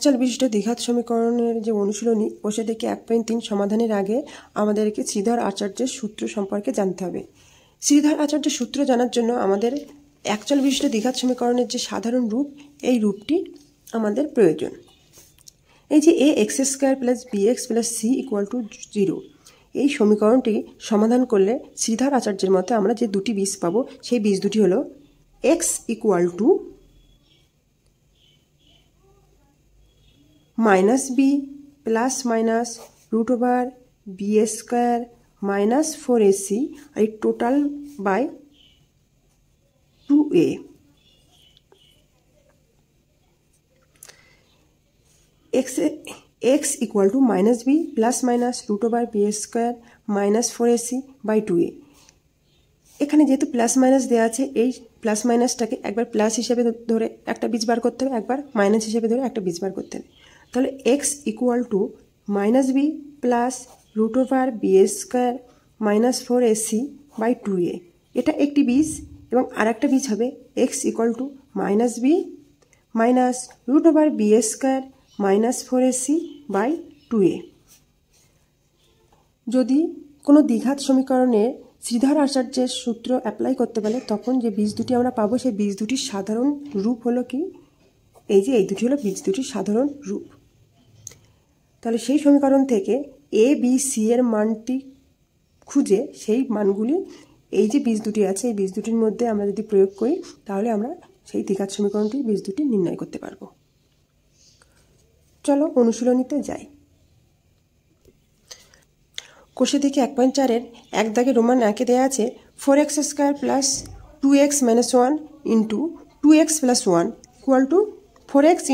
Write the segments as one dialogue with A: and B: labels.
A: একচল বিশিষ্ট দ্বিঘাত সমীকরণের যে অনুশীলনী বসে থেকে 1.3 সমাধানের আগে আমাদেরকে শ্রীধর আচার্যের সূত্র সম্পর্কে জানতে হবে। শ্রীধর আচার্যের সূত্র জানার জন্য আমাদের একচল বিশিষ্ট দ্বিঘাত সমীকরণের যে সাধারণ রূপ, এই রূপটি আমাদের প্রয়োজন। এই যে ax² + bx + c = 0, এই সমীকরণটি সমাধান করলে শ্রীধর আচার্যের মতে আমরা যে দুটি বীজ পাবো, সেই বীজ দুটি হলো x = -b ± √b² - 4ac আর এই total by 2a। x = -b ± √b² - 4ac / 2a। এখানে যেহেতু প্লাস মাইনাস দেওয়া আছে, এই প্লাস মাইনাসটাকে একবার প্লাস হিসেবে ধরে একটা বীজ বার করতে হবে, একবার মাইনাস হিসেবে ধরে একটা বীজ বার করতে হবে। তাহলে x = -b + √b² - 4ac / 2a, এটা একটি বীজ। এবং আর একটা বীজ হবে x = -b - √b² - 4ac / 2a। যদি কোনো দ্বিঘাত সমীকরণে শ্রীধর আচার্যের সূত্র অ্যাপ্লাই করতে পারে, তখন যে বীজ দুটি আমরা পাবো, সেই বীজ দুটির সাধারণ রূপ হলো কি, এই যে এই দুটি হলো বীজ দুটির সাধারণ রূপ। তাহলে সেই সমীকরণ থেকে a b c এর মানটি খুঁজে সেই মানগুলি এই যে বীজ দুটি আছে, এই বীজ দুটির মধ্যে আমরা যদি প্রয়োগ করি, তাহলে আমরা সেই দ্বিঘাত সমীকরণটির বীজ দুটি নির্ণয় করতে পারবো। চলো অনুশীলনীতে যাই। কোষে দেখি 1.4-এর এক দাগে রোমান একে দেওয়া আছে 4x² + 2x - 1 * 2x + 1 = 4x *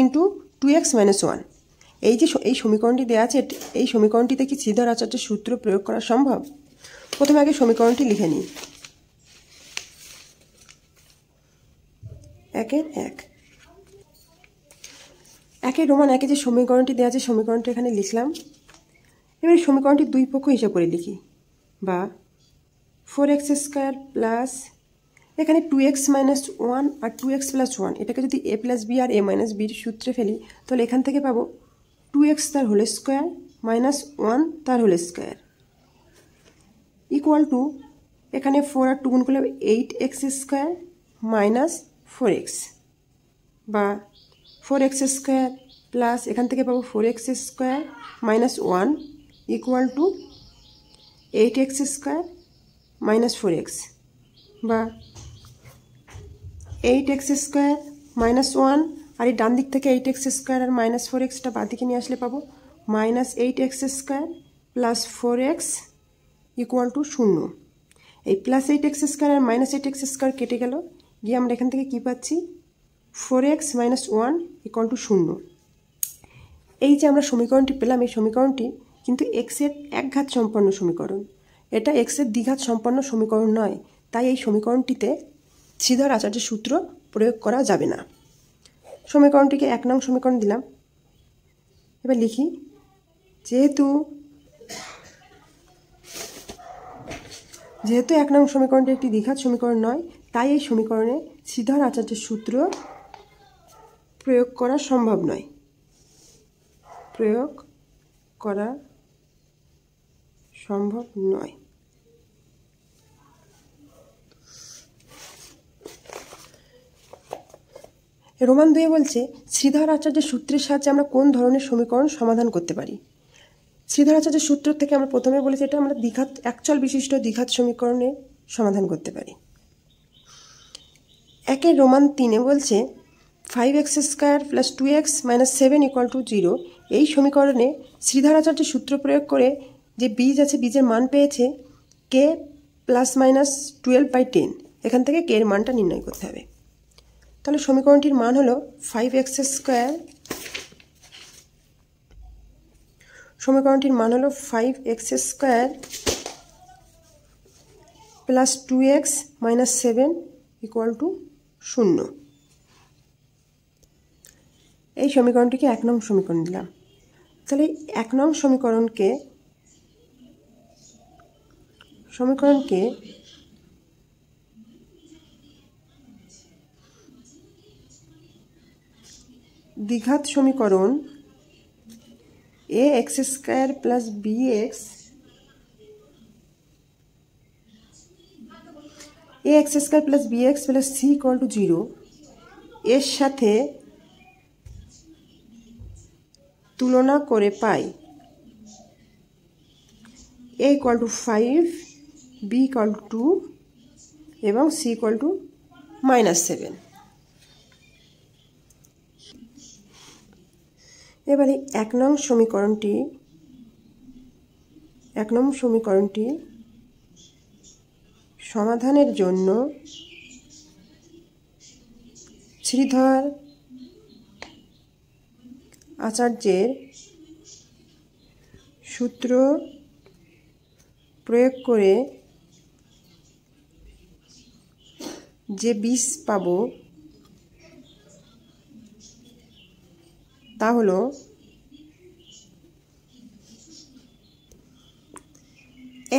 A: 2x - 1। এই যে এই সমীকরণটি দেওয়া আছে, এই সমীকরণটিতে কি শ্রীধর আচার্যের সূত্র প্রয়োগ করা সম্ভব? প্রথমে আগে সমীকরণটি লিখে নিই। 1 রোমান একে যে সমীকরণটি দেওয়া আছে, সমীকরণটি এখানে লিখলাম। এবার সমীকরণটি দুই পক্ষ হিসাব করে লিখি, বা 4x² প্লাস এখানে 2x - 1 আর 2x + 1, এটাকে যদি a + b R a - b সূত্রে ফেলি, তাহলে এখান থেকে পাবো 2x তার হোল স্কোয়ার - 1 তার হোল স্কোয়ার = এখানে 4 আর 2 গুণ করলে 8x² - 4x, বা 4x² প্লাস এখান থেকে পাবো 4x² - 1 = 8x² - 4x, বা 8x² - 1 আর এই ডান দিক থেকে 8x² আর -4xটা বাঁ দিকে নিয়ে আসলে পাবো -8x² + 4x = 0। এই প্লাস 8x² আর -8x² কেটে গেল, গিয়ে আমরা এখান থেকে কি পাচ্ছি, 4x - 1 = 0। এই যে আমরা সমীকরণটি পেলাম, এই সমীকরণটি কিন্তু x-এর একঘাত সম্পন্ন সমীকরণ, এটা x-এর দ্বিঘাত সম্পন্ন সমীকরণ নয়। তাই এই সমীকরণটিতে শ্রীধর আচার্যের সূত্র প্রয়োগ করা যাবে না। সমীকরণটিকে 1 নং সমীকরণ দিলাম। এবার লিখি, যেহেতু 1 নং সমীকরণটি একটি দ্বিঘাত সমীকরণ নয়, তাই এই সমীকরণে শ্রীধর আচার্যের সূত্র প্রয়োগ করা সম্ভব নয়। রোমান 2 বলছে শ্রীধর আচার্যের সূত্রের সাহায্যে আমরা কোন ধরনের সমীকরণ সমাধান করতে পারি। শ্রীধর আচার্যের সূত্র থেকে আমরা প্রথমে বলেছি এটা আমরা একচল বিশিষ্ট দ্বিঘাত সমীকরণে সমাধান করতে পারি। 1 রোমান 3 বলছে 5x² + 2x - 7 = 0, এই সমীকরণে শ্রীধর আচার্যের সূত্র প্রয়োগ করে যে বীজ আছে, বীজের মান পেয়েছে k ± 12/10, এখান থেকে k এর মানটা নির্ণয় করতে হবে। তাহলে সমীকরণটির মান হলো 5x² + 2x - 7 = 0। এই সমীকরণটিকে 1 নং সমীকরণ দিলাম। তাহলে 1 নং সমীকরণকে দ্বিঘাত সমীকরণ a x square plus b x a x square plus b x plus c equal to 0 এর সাথে তুলনা করে পাই a equal to 5, b equal to 2 এবং সি ইকুয়াল টু -7। এবারে 1 নং সমীকরণটি সমাধানের জন্য শ্রীধর আচার্যের সূত্র প্রয়োগ করে যে বীজ পাব তা হলো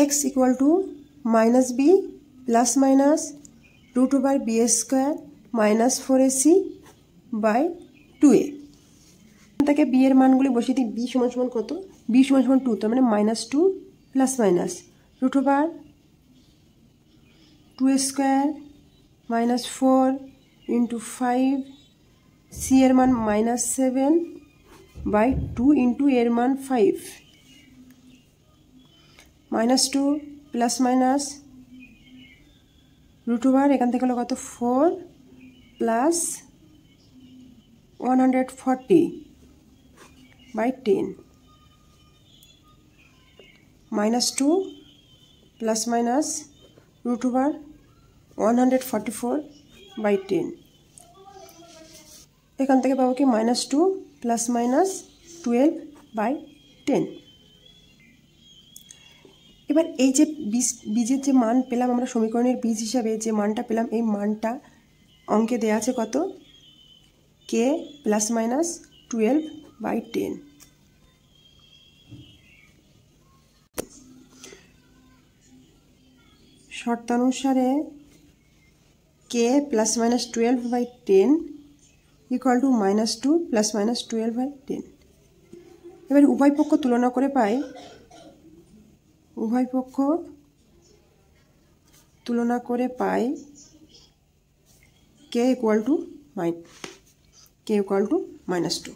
A: x equal to -b plus minus √b² -4ac by 2a। তাকে b এর মানগুলি বসিয়ে দিই। b সমান কত? b সমান 2, তার মানে -2 প্লাস মাইনাস √2² -4 ইন্টু 5, c এর মান -7 বাই 2 ইন্টু এর মান 5, -2 প্লাস মাইনাস √, এখান থেকে হলো কত 4 plus 140 by 10, -2 plus minus √, 144 by 10, এখান থেকে পাবো কি -2 প্লাস মাইনাস 12 বাই 10। এবার এই যে বীজের যে মান পেলাম আমরা সমীকরণের বীজ হিসাবে যে মানটা পেলাম, এই মানটা অঙ্কে দেওয়া আছে কত? k plus minus 12 by 10। শর্তানুসারে k plus minus 12 by 10 equal to -2 plus minus 12 by 10। এবার উভয় পক্ষ তুলনা করে পাই k ইকুয়াল টু -2।